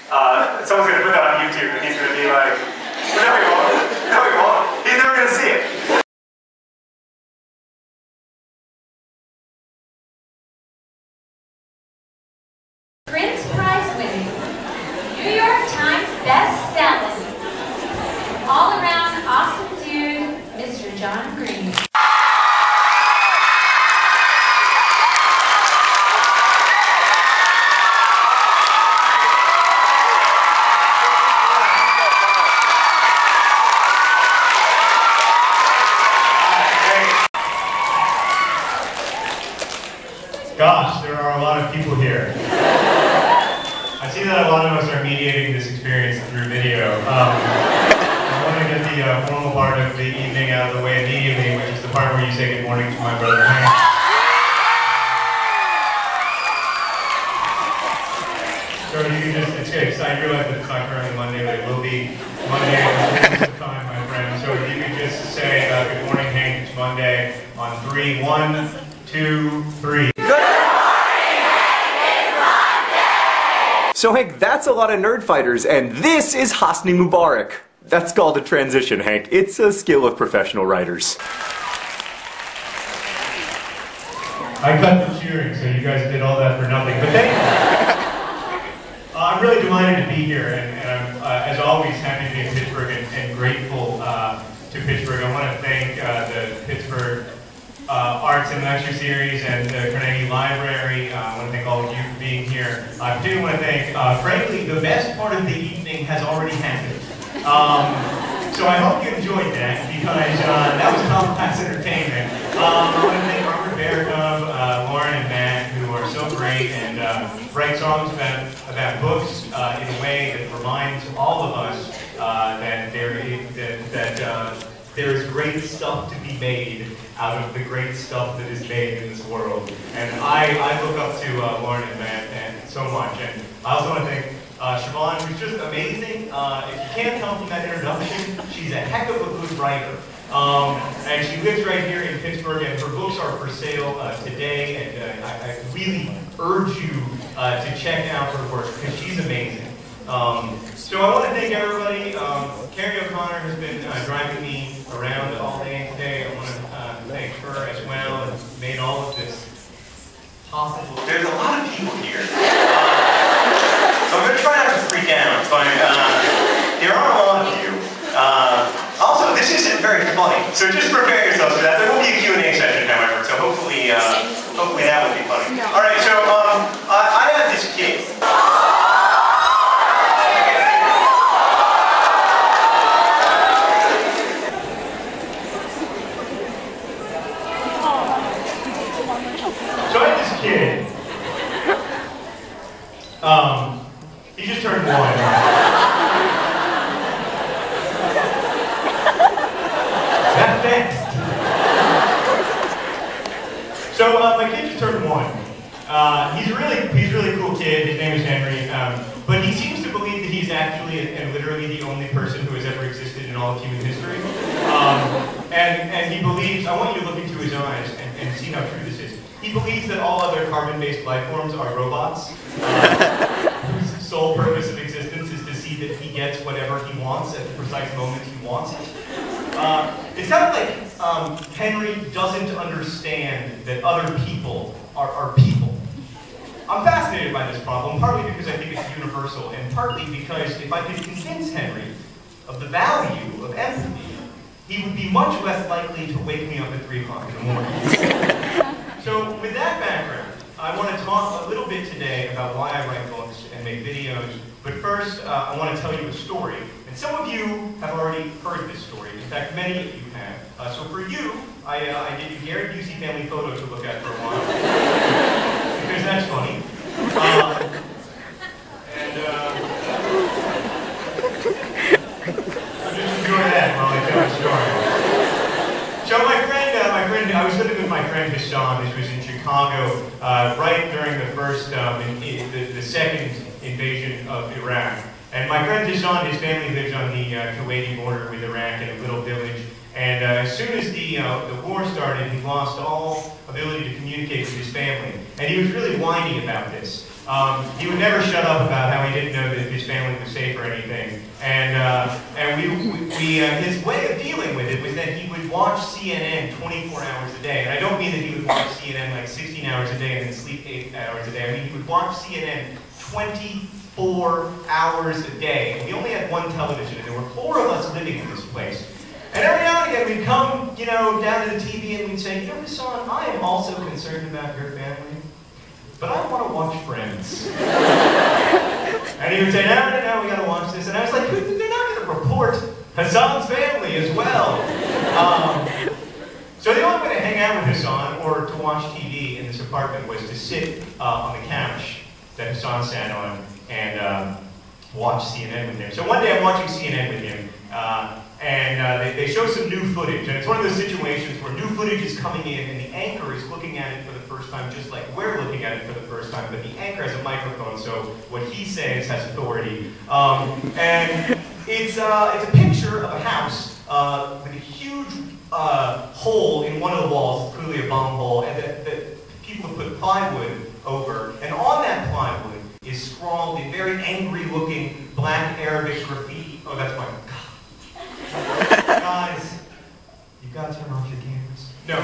Someone's going to put that on YouTube and he's going to be like, no he won't, no he won't, he's never going to see it. Prince Prize winning, New York Times best-selling, all-around awesome dude, Mr. John Green. Gosh, there are a lot of people here. I see that a lot of us are mediating this experience through video. I want to get the formal part of the evening out of the way immediately, which is the part where you say good morning to my brother Hank. So you can just, it's good, I realize that it's not currently Monday, but it will be Monday at the time, my friend. So if you could just say good morning Hank, it's Monday on 3, 1, 2, 3. So Hank, that's a lot of nerd fighters, and this is Hosni Mubarak. That's called a transition, Hank. It's a skill of professional writers. I cut the cheering, so you guys did all that for nothing, but thank you. I'm really delighted to be here, and I'm, as always, happy to be in Pittsburgh and grateful to Pittsburgh. I want to thank the Pittsburgh Arts and Lecture Series and the Carnegie Library. I want to thank all of you for being here. I do want to thank, frankly, the best part of the evening has already happened. So I hope you enjoyed that, because that was top-class entertainment. I want to thank Robert Bearcove, Lauren and Matt, who are so great and write songs about books in a way that reminds all of us that there is great stuff to be made out of the great stuff that is made in this world. And I look up to Lauren and Matt and so much. And I also want to thank Siobhan, who's just amazing. If you can't tell from that introduction, she's a heck of a good writer. And she lives right here in Pittsburgh, and her books are for sale today. And I really urge you to check out her work, because she's amazing. So I want to thank everybody. Carrie O'Connor has been driving me around all day today. I want to thank her as well, and made all of this possible. There's a lot of people here. So I'm going to try not to freak out, but there are a lot of you. Also, this isn't very funny, so just prepare yourselves for that. There will be a Q&A session, however, so hopefully that will be funny. All right, so I have this kid. So I have this kid. He just turned 1. That's fast. So my kid just turned 1. He's a really cool kid. His name is Henry. But he seems to believe that he's actually and literally the only person who has ever existed in all of human history. And he believes, I want you to look into his eyes and see how true this is. He believes that all other carbon-based life forms are robots, whose sole purpose of existence is to see that he gets whatever he wants at the precise moment he wants it. It's kind of like Henry doesn't understand that other people are people. I'm fascinated by this problem, partly because I think it's universal, and partly because if I could convince Henry of the value of empathy, he would be much less likely to wake me up at 3 o'clock in the morning. So with that background, I want to talk a little bit today about why I write books and make videos. But first, I want to tell you a story. And some of you have already heard this story. In fact, many of you have. So for you, I gave you Gary Busey family photo to look at for a while. Because that's funny. Just enjoy that while I tell the story. So I was living with my friend Hassan. This was in Chicago, right during the first, the second invasion of Iraq. And my friend Hassan, his family lives on the Kuwaiti border with Iraq in a little village. And as soon as the war started, he lost all ability to communicate with his family. And he was really whiny about this. He would never shut up about how he didn't know that his family wanted to say for anything. And his way of dealing with it was that he would watch CNN 24 hours a day. And I don't mean that he would watch CNN like 16 hours a day and then sleep 8 hours a day. I mean, he would watch CNN 24 hours a day. And we only had one television, and there were 4 of us living in this place. And every now and again, we'd come, down to the TV and we'd say, Hassan, I am also concerned about your family, but I want to watch Friends. And he would say, no, we got to watch this. And I was like, they're not going to report Hassan's family as well. So the only way to hang out with Hassan or to watch TV in this apartment was to sit on the couch that Hassan sat on and watch CNN with him. So one day I'm watching CNN with him, and they show some new footage. And it's one of those situations where new footage is coming in and the anchor is looking at it for the first time, just like we're looking at it for the first time, but the anchor has a microphone, so what he says has authority. And it's a picture of a house with a huge hole in one of the walls, clearly a bomb hole, and that people have put plywood over. And on that plywood is scrawled in very angry-looking black Arabic graffiti. Oh, that's my God. Guys, you gotta turn off your cameras. No,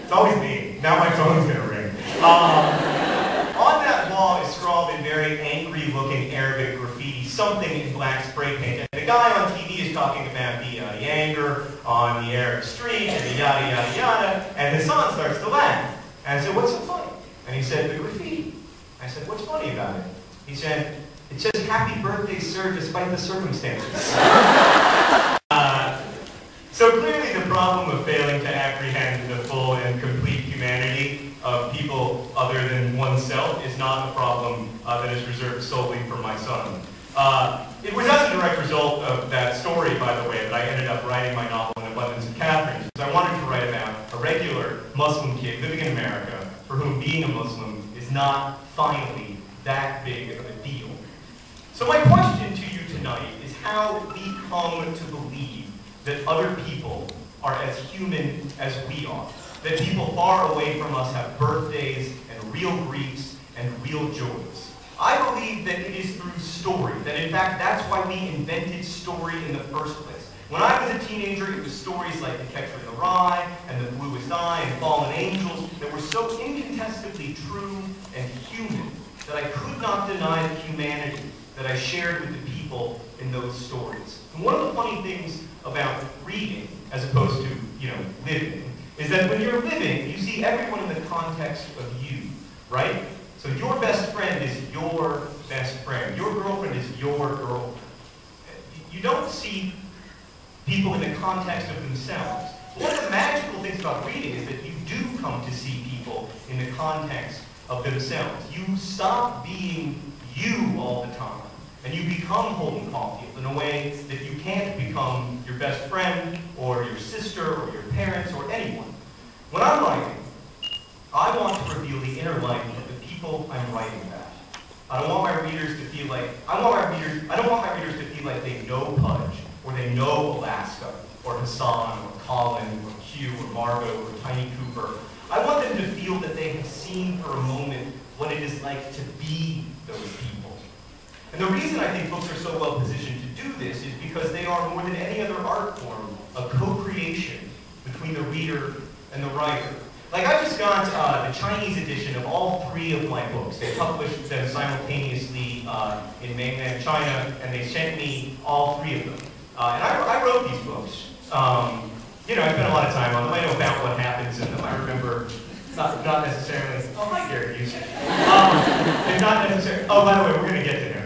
it's always me. Now my phone's gonna ring. On that wall is scrawled in very angry-looking Arabic graffiti, something in black spray paint. And the guy on TV is talking about the anger on the Arab street and the yada yada yada. And Hassan starts to laugh. And I said, "What's so funny?" And he said, "The graffiti." I said, "What's funny about it?" He said, "It says, 'Happy birthday, sir, despite the circumstances.'" So clearly the problem of failing to apprehend the full and complete humanity of people other than oneself is not a problem that is reserved solely for my son. It was as a direct result of that story, by the way, that I ended up writing my novel, An Abundance of Catherines, because I wanted to write about a regular Muslim kid living in America for whom being a Muslim is not finally that big of a deal. So my question to you tonight is how we come to believe that other people are as human as we are, that people far away from us have birthdays and real griefs and real joys. I believe that it is through story, that in fact that's why we invented story in the first place. When I was a teenager, it was stories like The Catcher in the Rye and The Bluest Eye and Fallen Angels that were so incontestably true and human that I could not deny the humanity that I shared with the people in those stories. And one of the funny things about reading, as opposed to, living, is that when you're living, you see everyone in the context of you, right? So your best friend is your best friend. Your girlfriend is your girlfriend. You don't see people in the context of themselves. But one of the magical things about reading is that you do come to see people in the context of themselves. You stop being you all the time. And you become Holden Caulfield in a way that you can't become your best friend, or your sister, or your parents, or anyone. When I'm writing, I want to reveal the inner life of the people I'm writing about. I don't want my readers to feel like I don't want my readers to feel like they know Pudge, or they know Alaska, or Hassan, or Colin, or Hugh, or Margot, or Tiny Cooper. I want them to feel that they have seen for a moment what it is like to be those people. And the reason I think books are so well positioned to do this is because they are, more than any other art form, a co-creation between the reader and the writer. Like, I just got the Chinese edition of all 3 of my books. They published them simultaneously in mainland China, and they sent me all 3 of them. And I wrote these books. I spent a lot of time on them. I know about what happens in them. I remember, not necessarily, oh, hi, Gary Busey. Not necessarily, oh, by the way, we're going to get to him.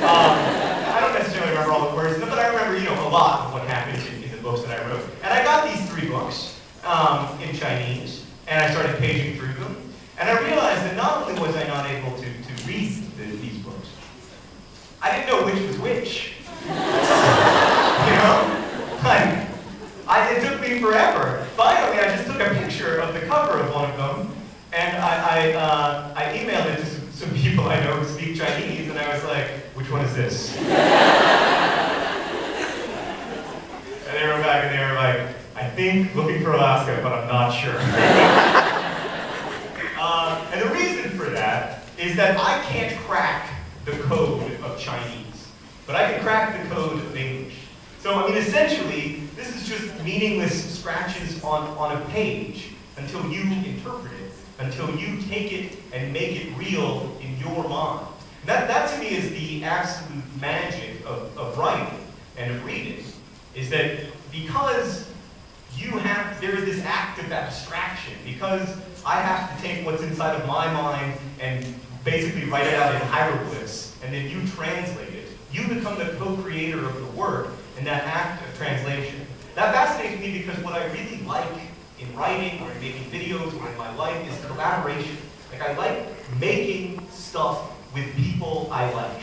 I don't necessarily remember all the words, but I remember, a lot of what happens in the books that I wrote. And I got these 3 books in Chinese, and I started paging through them. And I realized that not only was I not able to read these books, I didn't know which was which. It took me forever. Finally, I just took a picture of the cover of one of them, and I emailed it to some people I know who speak Chinese, and I was like, which one is this? And they wrote back and they were like, I think looking for Alaska, but I'm not sure. And the reason for that is that I can't crack the code of Chinese. but I can crack the code of English. So, I mean, essentially, this is just meaningless scratches on a page until you interpret it, until you take it and make it real in your mind. That to me is the absolute magic of writing and of reading, is that because there is this act of abstraction, because I have to take what's inside of my mind and basically write it out in hieroglyphs, and then you translate it. You become the co-creator of the work in that act of translation. That fascinates me because what I really like in writing or in making videos or in my life is collaboration. Like, I like making stuff with people I like.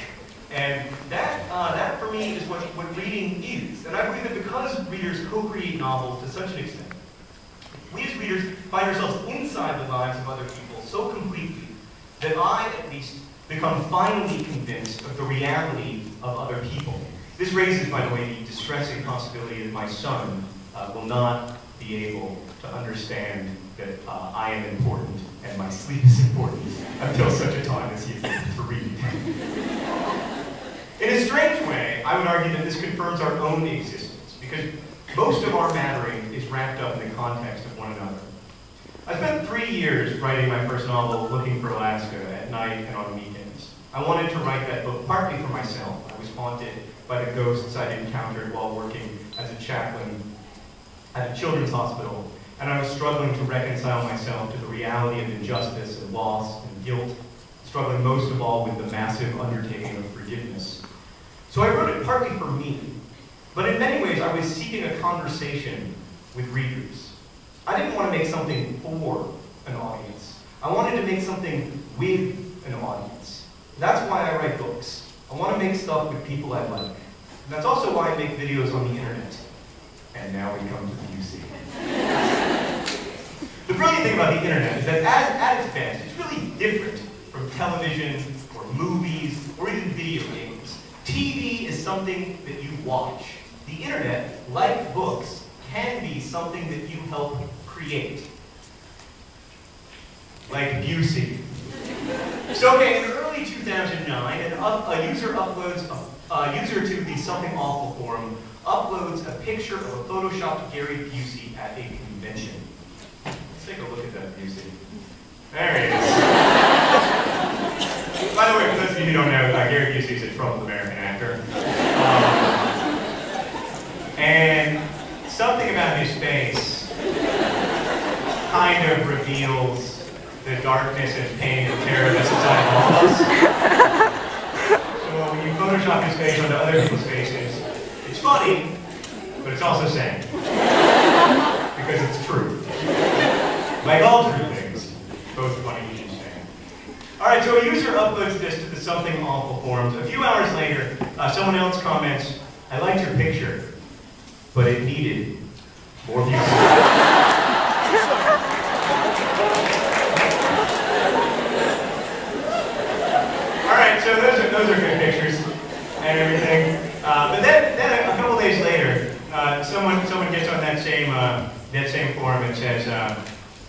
And that for me is what reading is. And I believe that because readers co-create novels to such an extent, we as readers find ourselves inside the lives of other people so completely that I, at least, become finally convinced of the reality of other people. This raises, by the way, the distressing possibility that my son will not be able to understand that I am important and my sleep is important until such a time as he is able to read. In a strange way, I would argue that this confirms our own existence, because most of our mattering is wrapped up in the context of one another. I spent 3 years writing my first novel, Looking for Alaska, at night and on weekends. I wanted to write that book partly for myself. I was haunted by the ghosts I'd encountered while working as a chaplain at a children's hospital, and I was struggling to reconcile myself to the reality of injustice and loss and guilt, struggling most of all with the massive undertaking of forgiveness. So I wrote it partly for me, but in many ways I was seeking a conversation with readers. I didn't want to make something for an audience. I wanted to make something with an audience. That's why I write books. I want to make stuff with people I like. And that's also why I make videos on the internet. And now we come to the UC. The brilliant thing about the internet is that at its best, it's really different from television or movies or even video games. TV is something that you watch. The internet, like books, can be something that you help create. Like Busey. So, okay, in early 2009, a user to the Something Awful forum uploads a picture of a photoshopped Gary Busey at a convention. Let's take a look at that Busey. There he is. By the way, for those of you who don't know, Gary Busey is a troubled American actor. And something about his face kind of reveals the darkness and pain and terror that's inside all of us. So when you Photoshop his face onto other people's faces, it's funny, but it's also sad. Because it's true. Like all true things, both funny and sad. Alright, so a user uploads this to the Something Awful forums. A few hours later, someone else comments, "I liked your picture, but it needed more views." So those are good pictures and everything. But then a couple days later, someone gets on that same forum and says,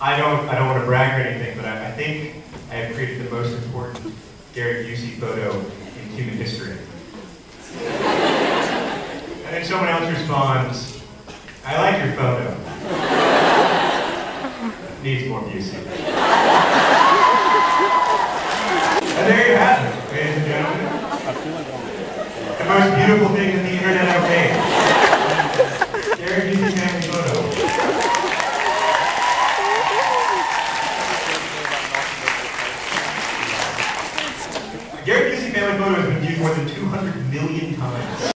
I don't want to brag or anything, but I think I have created the most important Gary Busey photo in human history. And then someone else responds, "I like your photo. Needs more Busey." And there you have it, ladies and gentlemen. The most beautiful thing that the internet ever made. Gary Busey family photo. Gary Busey family photo has been viewed more than 200 million times.